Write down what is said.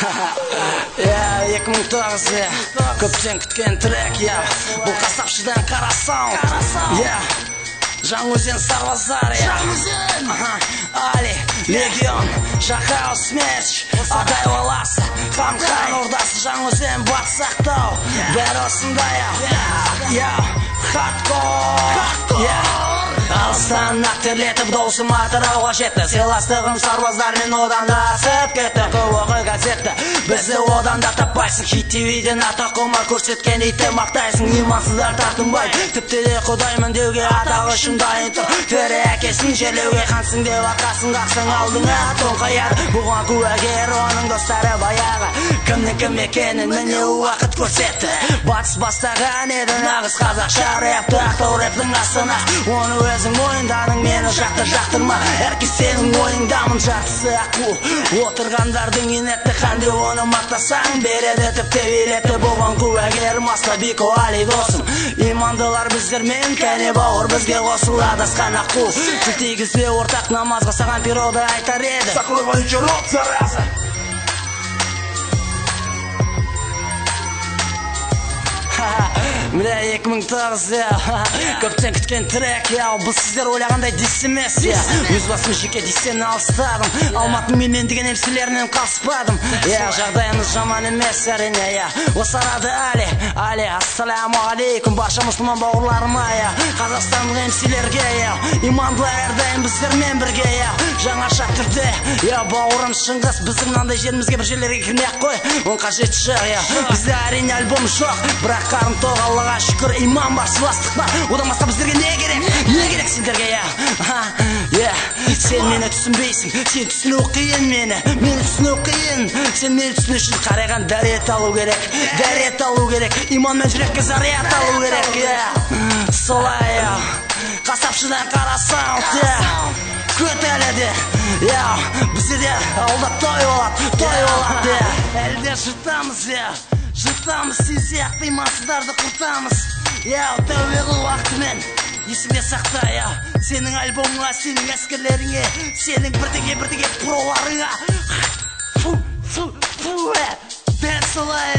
2009 көптен күткен трек, бұл қасапшыдан қара саунд, Жаңаөзен сарбаздар, Али, Легион, Шақау, Смерч, Адай баласы, Хан ордасы, Жаңаөзен, Батыс Ақтау, бәрі осындай, хардкор, алыстан ақтерлетіп доусы матырауға жетті, сыйластығым сарбаздармен одан да асып кетті. Көп оқы газетті, бізді одан да таппайсың. Хит ТВ-ден атаққыма көрсеткен итті мақтайсың. Имансыздар тартынбай, тіпті де құдаймын деуге атағы үшін дайын тұр. Төрі әкесін жерлеуге қансың деп атқасын қақсың алдыңа тоңқаяр. Бұған куәгер оның достары баяғы, кімнің кім екенін міне уақыт көрсетті. Батыс бастаған еді нағыз қазақша рэпті, Ақтау рэптің астана, оны өзің мойындадың, мені жақтырма. Әркез сенің ойыңдамын, жартысы аққу. Отырғандардың инетті қанды, оны мақтасаң береді тіпті береді. Болған куәгер Маста Бико, Али досым, имандылар біздермен, кәне бауыр бізге қосылады асқан аққу. Тілтегізбе ортақ намазға саған пироды айтар еді. Закрывай рот, зараза! Міне 2009 көптен күткен трек, бұл сіздер ойлағандай дис емес. Өз басым жеке дистен алыстадым, Алматың менен деген емселерінен қалыспадым. Жағдайымыз жаман емес әрине. Осы арады Али, ассаламу алейкум барша мұсылман бауырларыма, қазақстандық емселерге, имандылар әрдайым біздермен бірге. Жаңаша түрде, бауырым Шыңғыс, біздің мынандай жерімізге бір жерлерге кірмей-ақ қой, он қажет жоқ. Бізде әрине альбом жоқ, бірақ қарым тоқ, Аллаға шүкір, иман бар, сыйластық бар. Одан басқа біздерге не керек? Не керек сендерге? Сен мені түсінбейсің, сен түсіну қиын мені түсіну қиын. Сен мені түсіну үшін қарайған дәрет алу керек, иманмен жүрекке заряд алу керек. Солай, қасапшыдан қара саунд, көт әлі де, бізде де ауылда той болады. Әлі де жыртамыз, сен сияқты имансыздарды құртамыз. Тәубе қыл уақытымен, есіңде сақта, сенің альбомыңа, сенің әскерлеріңе, сенің бірдеге проларыңа. Дәл солай.